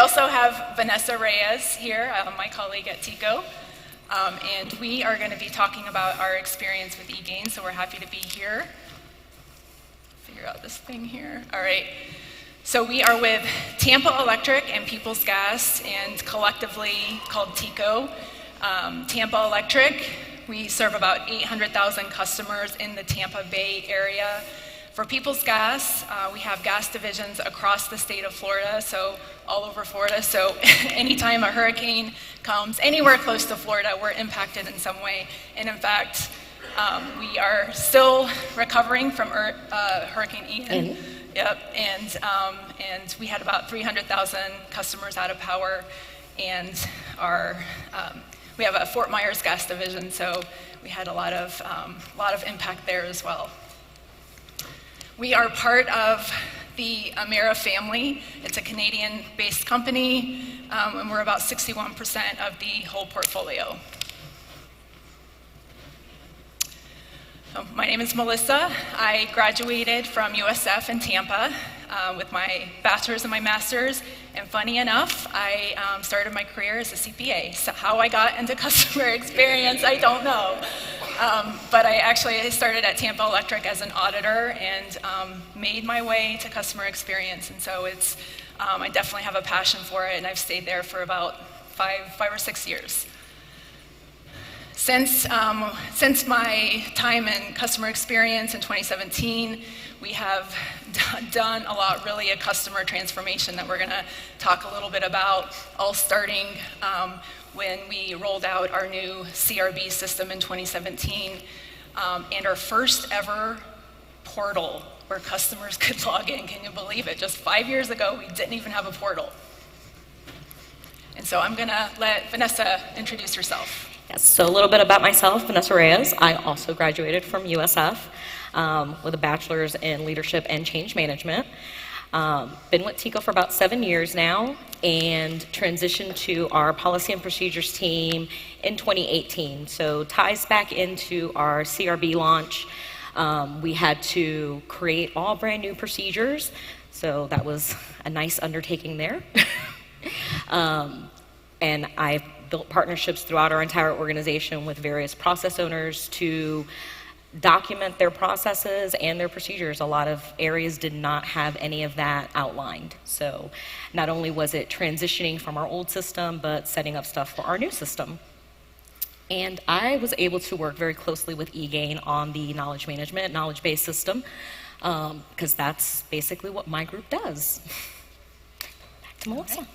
also have Vanessa Reyes here, my colleague at TECO, and we are going to be talking about our experience with eGain, so we're happy to be here. Figure out this thing here. All right. So we are with Tampa Electric and Peoples Gas, and collectively called TECO. Tampa Electric, we serve about 800,000 customers in the Tampa Bay area. For Peoples Gas, we have gas divisions across the state of Florida, so all over Florida. So anytime a hurricane comes anywhere close to Florida, we're impacted in some way. And in fact, we are still recovering from Hurricane Ian. Yep, and we had about 300,000 customers out of power, and we have a Fort Myers gas division, so we had a lot of impact there as well. We are part of the Emera family. It's a Canadian-based company, and we're about 61% of the whole portfolio. So my name is Melissa. I graduated from USF in Tampa with my bachelor's and my master's, and funny enough, I started my career as a CPA. So how I got into customer experience, I don't know. But I started at Tampa Electric as an auditor and made my way to customer experience, and so I definitely have a passion for it, and I've stayed there for about five or 6 years. Since my time in customer experience in 2017, we have done a lot, really a customer transformation that we're going to talk a little bit about, all starting when we rolled out our new CRB system in 2017, and our first ever portal where customers could log in. Can you believe it? Just 5 years ago, we didn't even have a portal. And so I'm going to let Vanessa introduce herself. Yes, so a little bit about myself, Vanessa Reyes. I also graduated from USF with a bachelor's in leadership and change management. Been with TECO for about 7 years now, and transitioned to our policy and procedures team in 2018. So ties back into our CRB launch. We had to create all brand new procedures, so that was a nice undertaking there. And I've built partnerships throughout our entire organization with various process owners to document their processes and their procedures. A lot of areas did not have any of that outlined. So not only was it transitioning from our old system, but setting up stuff for our new system. And I was able to work very closely with eGain on the knowledge management, knowledge-based system, because that's basically what my group does. Back to Melissa.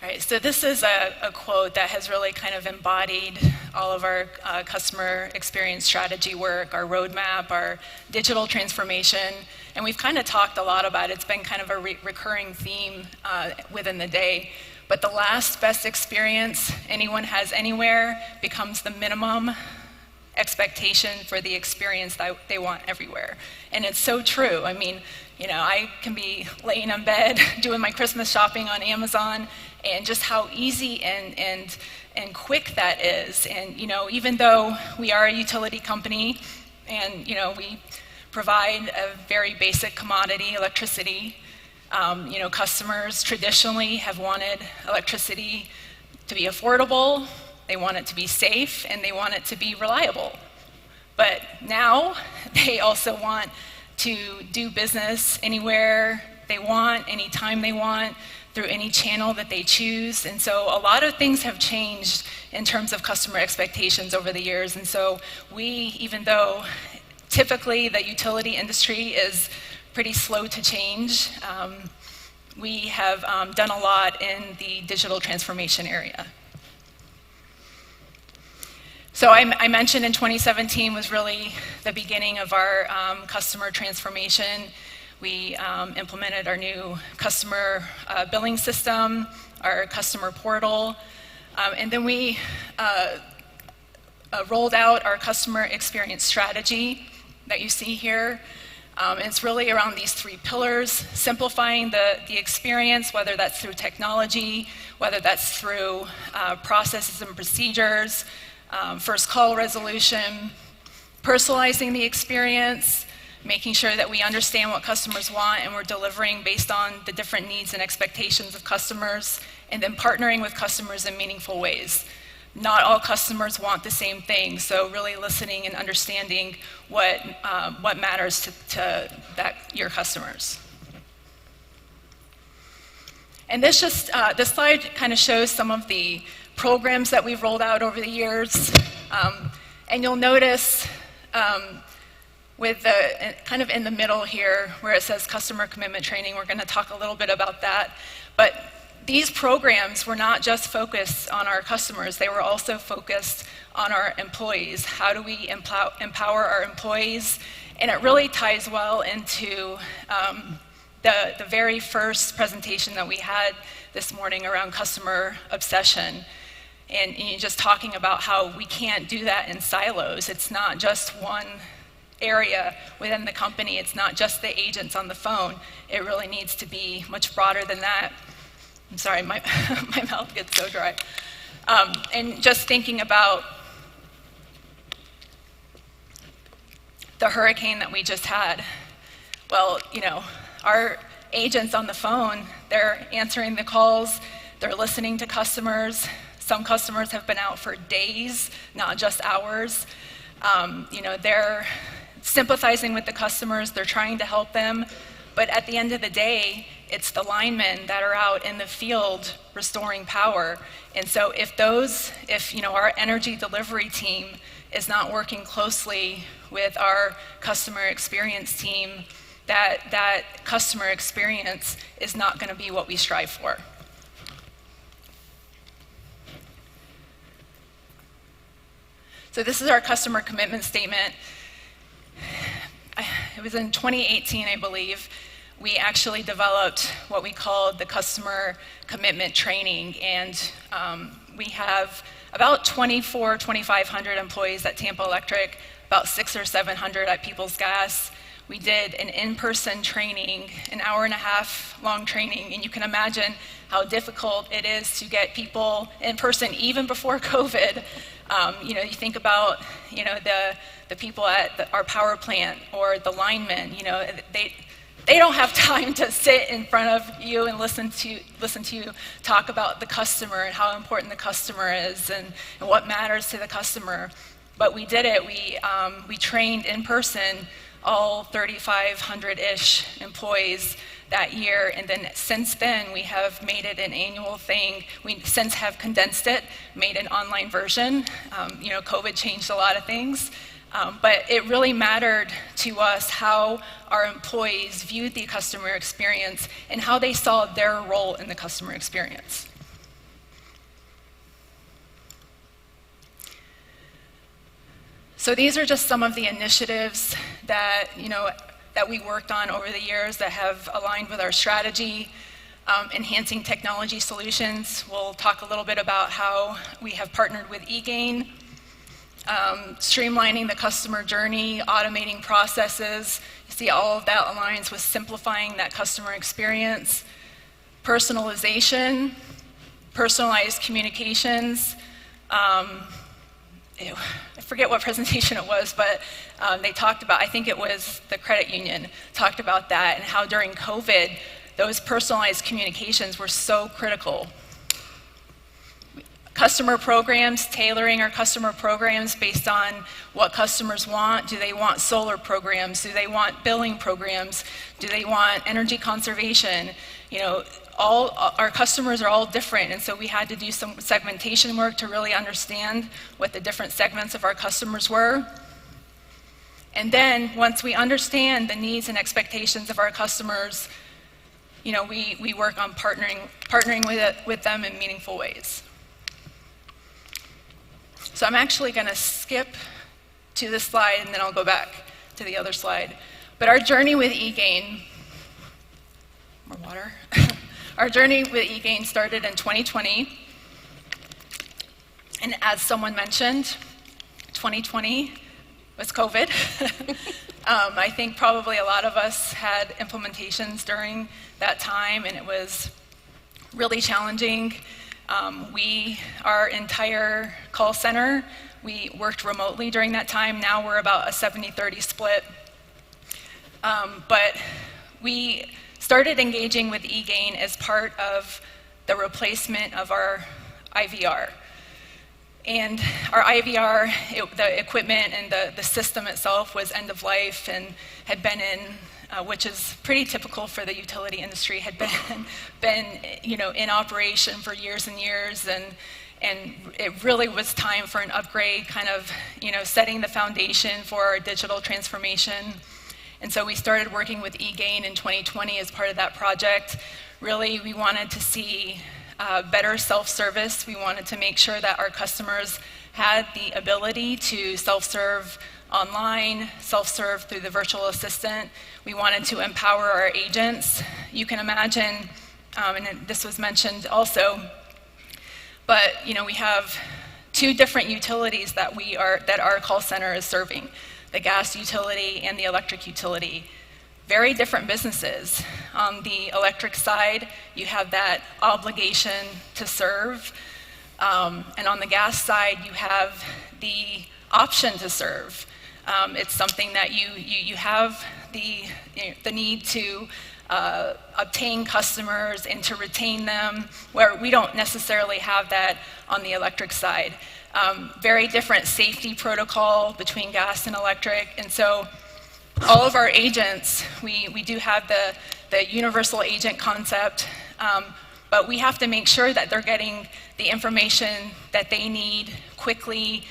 All right, so this is a quote that has really kind of embodied all of our customer experience strategy work, our roadmap, our digital transformation, and we've kind of talked a lot about it. It's been kind of a recurring theme within the day. But the last best experience anyone has anywhere becomes the minimum expectation for the experience that they want everywhere. And it's so true. I mean, you know, I can be laying in bed doing my Christmas shopping on Amazon, and just how easy and quick that is. And you know, even though we are a utility company, and you know, we provide a very basic commodity, electricity, you know, customers traditionally have wanted electricity to be affordable, they want it to be safe, and they want it to be reliable. But now they also want to do business anywhere they want, anytime they want, through any channel that they choose. And so a lot of things have changed in terms of customer expectations over the years. And so even though typically the utility industry is pretty slow to change, we have done a lot in the digital transformation area. So I mentioned in 2017 was really the beginning of our customer transformation. We implemented our new customer billing system, our customer portal, and then we rolled out our customer experience strategy that you see here. It's really around these 3 pillars: simplifying the experience, whether that's through technology, whether that's through processes and procedures, first call resolution, personalizing the experience, making sure that we understand what customers want and we're delivering based on the different needs and expectations of customers, and then partnering with customers in meaningful ways. Not all customers want the same thing, so really listening and understanding what matters to your customers. And this slide kind of shows some of the programs that we've rolled out over the years. And you'll notice with the kind of in the middle here where it says customer commitment training, we're going to talk a little bit about that. But these programs were not just focused on our customers, they were also focused on our employees. How do we empower our employees? And it really ties well into the very first presentation that we had this morning around customer obsession. And you're just talking about how we can't do that in silos. It's not just one area within the company. It's not just the agents on the phone. It really needs to be much broader than that. I'm sorry, my mouth gets so dry. And just thinking about the hurricane that we just had. Well, you know, our agents on the phone, they're answering the calls, they're listening to customers. Some customers have been out for days, not just hours. You know, they're sympathizing with the customers, they're trying to help them, but at the end of the day, it's the linemen that are out in the field restoring power. And so if you know, our energy delivery team is not working closely with our customer experience team, that customer experience is not going to be what we strive for. So this is our customer commitment statement. It was in 2018, I believe, we actually developed what we called the customer commitment training, and we have about 2,500 employees at Tampa Electric, about 600 or 700 at Peoples Gas. We did an in-person training, an hour-and-a-half long training, and you can imagine how difficult it is to get people in person even before COVID. You know, you think about, you know, the people at our power plant or the linemen, you know, they don't have time to sit in front of you and listen to you talk about the customer and how important the customer is and what matters to the customer. But we did it. We trained in person all 3,500-ish employees that year, and then since then we have made it an annual thing. We since have condensed it, made an online version. You know, COVID changed a lot of things, but it really mattered to us how our employees viewed the customer experience and how they saw their role in the customer experience. So these are just some of the initiatives that, you know, that we worked on over the years that have aligned with our strategy. Enhancing technology solutions. We'll talk a little bit about how we have partnered with eGain. Streamlining the customer journey, automating processes. You see all of that aligns with simplifying that customer experience. Personalization, personalized communications. I forget what presentation it was, but they talked about, I think it was the credit union, talked about that and how during COVID, those personalized communications were so critical. Customer programs, tailoring our customer programs based on what customers want. Do they want solar programs? Do they want billing programs? Do they want energy conservation? You know, all our customers are all different, and so we had to do some segmentation work to really understand what the different segments of our customers were. And then once we understand the needs and expectations of our customers, you know, we work on partnering with them in meaningful ways. So I'm actually going to skip to this slide and then I'll go back to the other slide. But our journey with eGain, more water. Our journey with eGain started in 2020. And as someone mentioned, 2020 was COVID. I think probably a lot of us had implementations during that time, and it was really challenging. Our entire call center, we worked remotely during that time. Now we're about a 70-30 split. But we started engaging with eGain as part of the replacement of our IVR. And our IVR, the equipment and the system itself was end of life and had been in, which is pretty typical for the utility industry, had been in operation for years and years, and it really was time for an upgrade, kind of setting the foundation for our digital transformation. And so we started working with eGain in 2020 as part of that project. Really, we wanted to see better self-service. We wanted to make sure that our customers had the ability to self-serve online, self-serve through the virtual assistant. We wanted to empower our agents. You can imagine, and this was mentioned also, but we have two different utilities that our call center is serving, the gas utility and the electric utility. Very different businesses. On the electric side, you have that obligation to serve, and on the gas side, you have the option to serve. It's something that you have the need to obtain customers and to retain them, where we don't necessarily have that on the electric side. Very different safety protocol between gas and electric, and so all of our agents, we do have the universal agent concept, but we have to make sure that they're getting the information that they need quickly,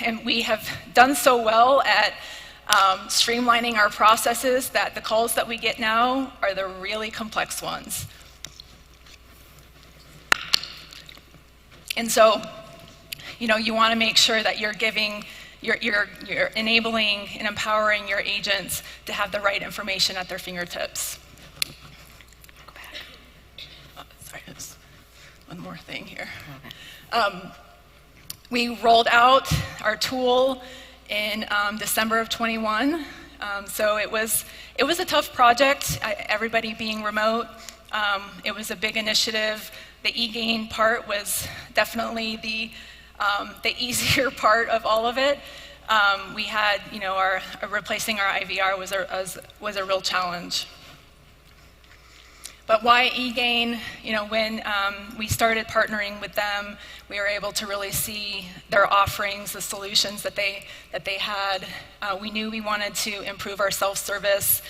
and we have done so well at streamlining our processes that the calls that we get now are the really complex ones. And so, you want to make sure that you're enabling and empowering your agents to have the right information at their fingertips. Go back. Oh, sorry, there's one more thing here. Okay. We rolled out our tool in December of 21. So it was a tough project, everybody being remote. It was a big initiative. The eGain part was definitely the easier part of all of it. We had, our replacing our IVR was a real challenge. But why eGain? When we started partnering with them, we were able to really see their offerings, the solutions that they had. We knew we wanted to improve our self-service.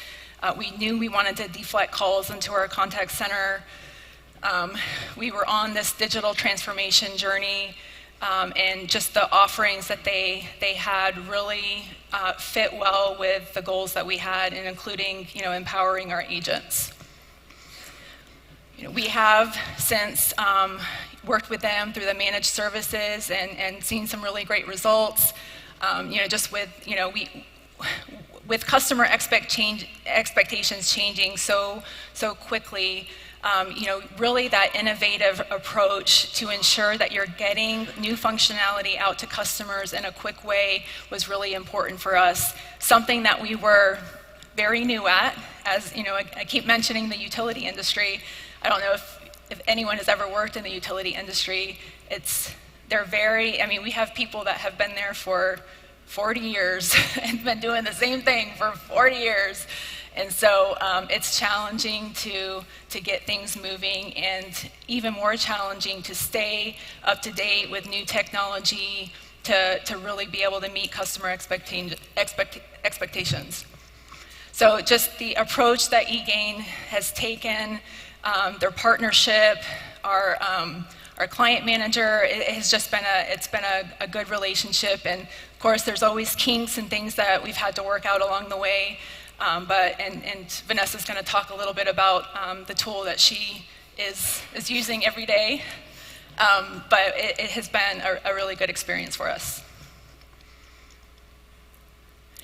We knew we wanted to deflect calls into our contact center. We were on this digital transformation journey, and just the offerings that they had really fit well with the goals that we had, and including empowering our agents. We have since worked with them through the managed services and seen some really great results. Just with with customer expectations changing so quickly. Really that innovative approach to ensure that you're getting new functionality out to customers in a quick way was really important for us. Something that we were very new at, as I keep mentioning the utility industry. I don't know if anyone has ever worked in the utility industry. We have people that have been there for 40 years and been doing the same thing for 40 years. And so it's challenging to get things moving, and even more challenging to stay up to date with new technology to really be able to meet customer expectations. So just the approach that eGain has taken, their partnership, our client manager, it has just been a good relationship. And of course, there's always kinks and things that we've had to work out along the way. But Vanessa's going to talk a little bit about the tool that she is using every day. But it has been a really good experience for us.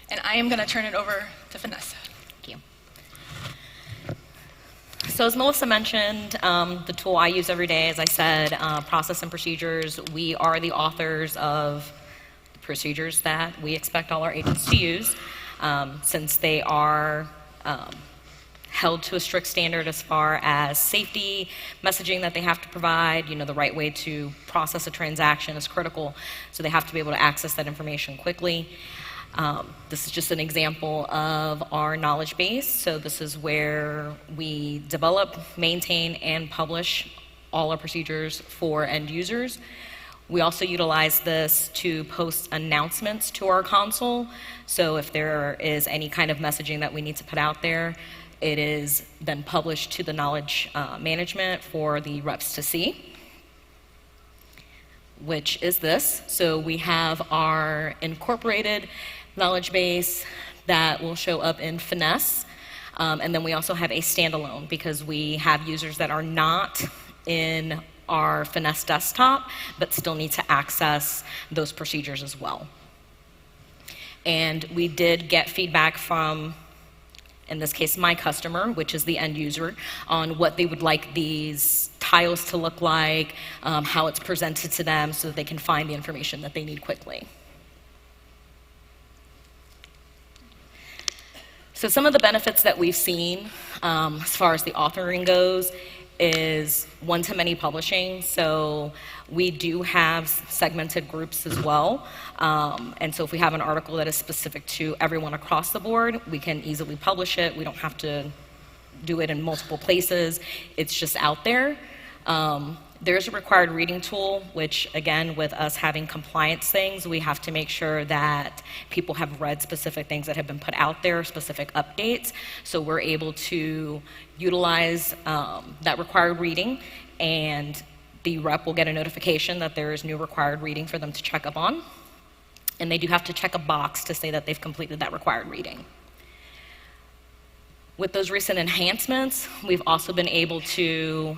And I am going to turn it over to Vanessa. Thank you. So as Melissa mentioned, the tool I use every day, as I said, process and procedures. We are the authors of the procedures that we expect all our agents to use. Since they are held to a strict standard as far as safety, messaging that they have to provide, the right way to process a transaction is critical, so they have to be able to access that information quickly. This is just an example of our knowledge base. So this is where we develop, maintain, and publish all our procedures for end users. We also utilize this to post announcements to our console. So if there is any kind of messaging that we need to put out there, it is then published to the knowledge management for the reps to see, which is this. So we have our incorporated knowledge base that will show up in Finesse. And then we also have a standalone because we have users that are not in our Finesse desktop, but still need to access those procedures as well. And we did get feedback from, in this case, my customer, which is the end user, on what they would like these tiles to look like, how it's presented to them so that they can find the information that they need quickly. So some of the benefits that we've seen as far as the authoring goes is one-to-many publishing. So we do have segmented groups as well. And so if we have an article that is specific to everyone across the board, we can easily publish it. We don't have to do it in multiple places. It's just out there. There's a required reading tool, which again, with us having compliance things, we have to make sure that people have read specific things that have been put out there, specific updates. So we're able to utilize that required reading, and the rep will get a notification that there is new required reading for them to check up on. And they do have to check a box to say that they've completed that required reading. With those recent enhancements, we've also been able to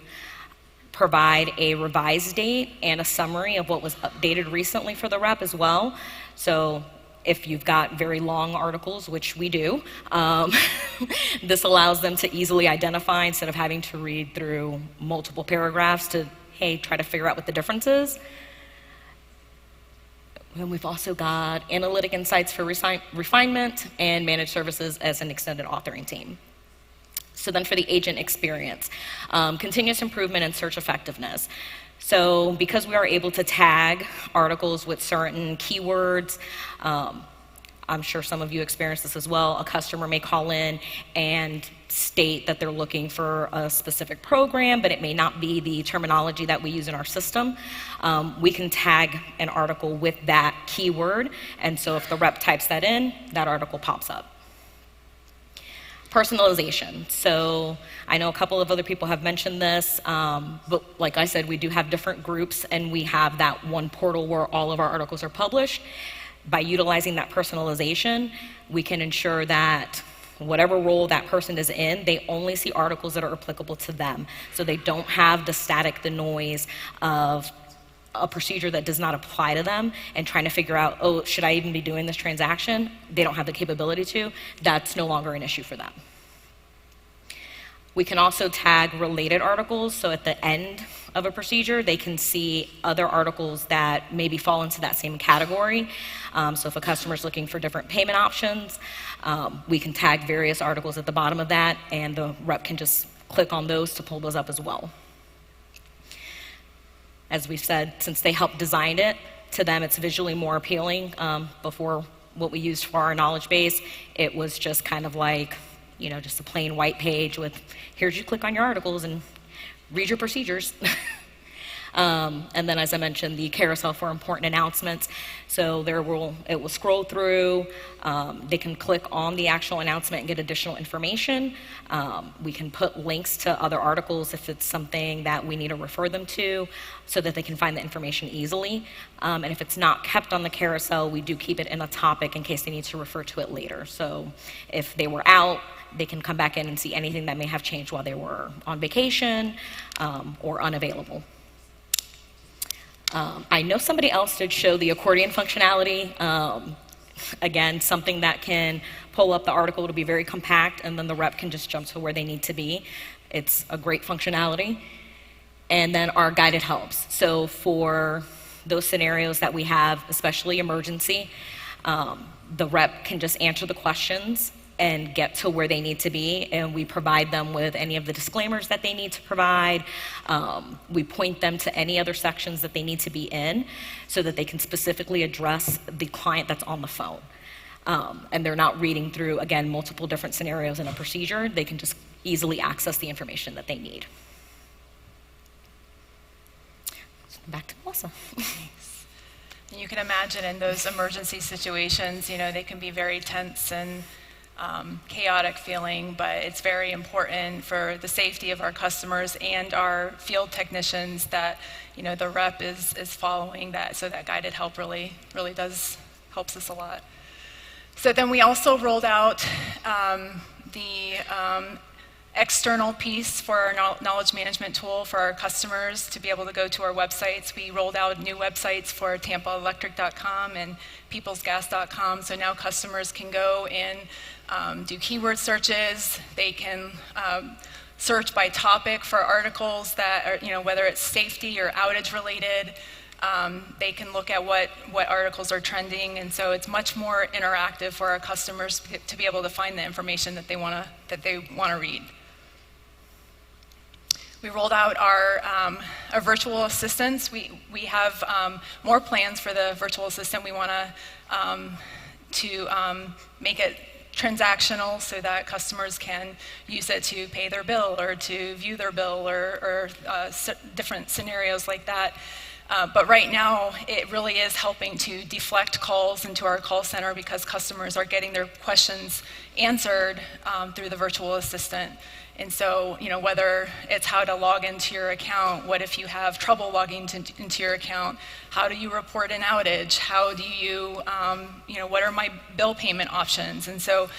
provide a revised date and a summary of what was updated recently for the rep as well. So if you've got very long articles, which we do, this allows them to easily identify instead of having to read through multiple paragraphs to, hey, try to figure out what the difference is. And we've also got analytic insights for refinement and managed services as an extended authoring team. So then for the agent experience, continuous improvement and search effectiveness. So because we are able to tag articles with certain keywords, I'm sure some of you experience this as well, a customer may call in and state that they're looking for a specific program, but it may not be the terminology that we use in our system. We can tag an article with that keyword, and so if the rep types that in, that article pops up. Personalization. So I know a couple of other people have mentioned this, but like I said, we do have different groups, and we have that one portal where all of our articles are published. By utilizing that personalization, we can ensure that whatever role that person is in, they only see articles that are applicable to them. So they don't have the noise of a procedure that does not apply to them and trying to figure out, oh, should I even be doing this transaction? They don't have the capability to. That's no longer an issue for them. We can also tag related articles, so at the end of a procedure, they can see other articles that maybe fall into that same category. So if a customer is looking for different payment options, we can tag various articles at the bottom of that, and the rep can just click on those to pull those up as well. As we've said, since they helped design it, to them it's visually more appealing. Before, what we used for our knowledge base, it was just kind of like, you know, just a plain white page with, here's you click on your articles and read your procedures. And then, as I mentioned, the carousel for important announcements. So it will scroll through. They can click on the actual announcement and get additional information. We can put links to other articles if it's something that we need to refer them to, so that they can find the information easily. And if it's not kept on the carousel, we do keep it in a topic in case they need to refer to it later. So if they were out, they can come back in and see anything that may have changed while they were on vacation or unavailable. I know somebody else did show the accordion functionality. Again, something that can pull up the article to be very compact, and then the rep can just jump to where they need to be. It's a great functionality. And then our guided helps. So for those scenarios that we have, especially emergency, the rep can just answer the questions and get to where they need to be, and we provide them with any of the disclaimers that they need to provide. We point them to any other sections that they need to be in so that they can specifically address the client that's on the phone. and they're not reading through, again, multiple different scenarios in a procedure. They can just easily access the information that they need. So back to Melissa. Thanks. You can imagine in those emergency situations, they can be very tense and chaotic feeling, but it's very important for the safety of our customers and our field technicians that the rep is following that, so that guided help really helps us a lot. So then we also rolled out the external piece for our knowledge management tool for our customers to be able to go to our websites. We rolled out new websites for tampaelectric.com and peoplesgas.com, so now customers can go and do keyword searches. They can search by topic for articles that are, whether it's safety or outage related. They can look at what articles are trending, and so it's much more interactive for our customers to be able to find the information that they want to read. We rolled out our virtual assistants. We have more plans for the virtual assistant. We want to make it transactional so that customers can use it to pay their bill or to view their bill or different scenarios like that. But right now, it really is helping to deflect calls into our call center because customers are getting their questions answered through the virtual assistant. And so, whether it's how to log into your account, what if you have trouble logging into your account, how do you report an outage, how do you, what are my bill payment options? And so,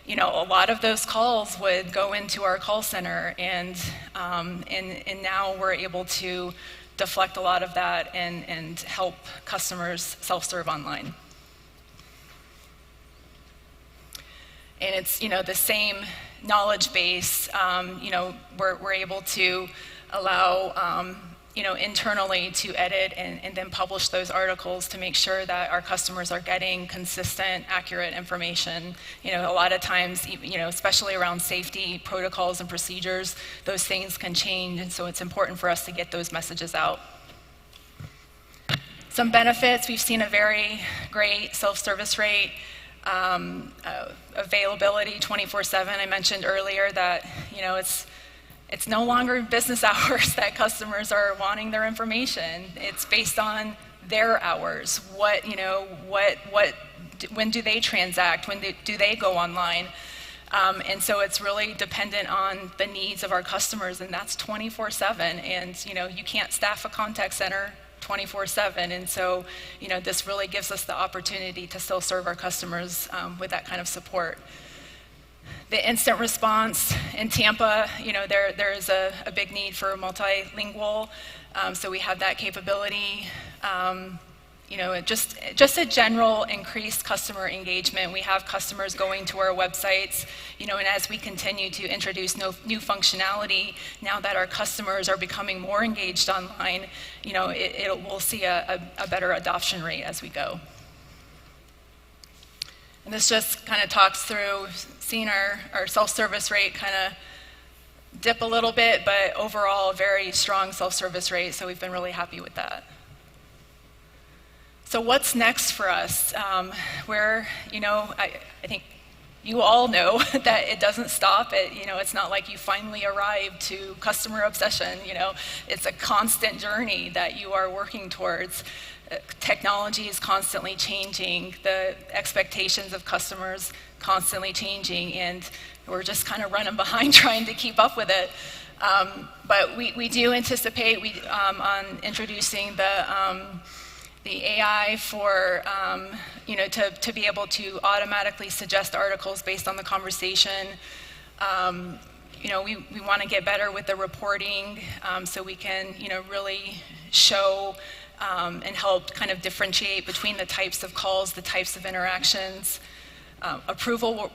a lot of those calls would go into our call center, and now we're able to deflect a lot of that and help customers self-serve online. And it's, the same knowledge base, we're able to allow, internally to edit and then publish those articles to make sure that our customers are getting consistent, accurate information. A lot of times, especially around safety protocols and procedures, those things can change, and so it's important for us to get those messages out. Some benefits: we've seen a very great self-service rate. Availability 24/7. I mentioned earlier that it's no longer business hours that customers are wanting their information. It's based on their hours. When do they transact? When do they go online? And so it's really dependent on the needs of our customers, and that's 24/7. And you can't staff a contact center 24/7, and so this really gives us the opportunity to still serve our customers with that kind of support. The instant response in Tampa, there is a big need for multilingual, so we have that capability. Just a general increased customer engagement. We have customers going to our websites, and as we continue to introduce new functionality, now that our customers are becoming more engaged online, we'll see a better adoption rate as we go. And this just kind of talks through seeing our self-service rate kind of dip a little bit, but overall a very strong self-service rate, so we've been really happy with that. So what's next for us? I think you all know that it doesn't stop. It's not like you finally arrived to customer obsession. It's a constant journey that you are working towards. Technology is constantly changing. The expectations of customers constantly changing, and we're just kind of running behind trying to keep up with it. But we do anticipate on introducing the AI for, to be able to automatically suggest articles based on the conversation. We want to get better with the reporting so we can, really show and help kind of differentiate between the types of calls, the types of interactions. Approval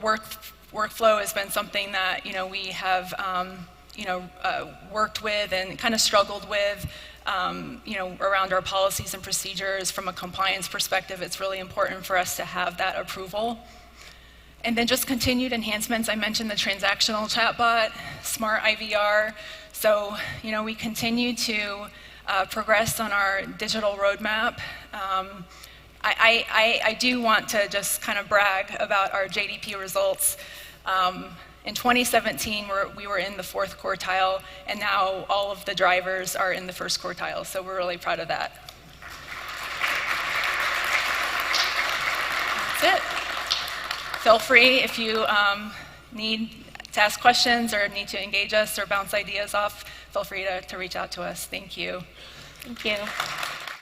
workflow has been something that, we have, worked with and kind of struggled with. Around our policies and procedures from a compliance perspective, it's really important for us to have that approval. And then just continued enhancements. I mentioned the transactional chatbot, smart IVR. So, we continue to progress on our digital roadmap. I do want to just kind of brag about our JDP results. In 2017, we were in the 4th quartile, and now all of the drivers are in the 1st quartile, so we're really proud of that. That's it. Feel free if you need to ask questions or need to engage us or bounce ideas off, feel free to reach out to us. Thank you. Thank you.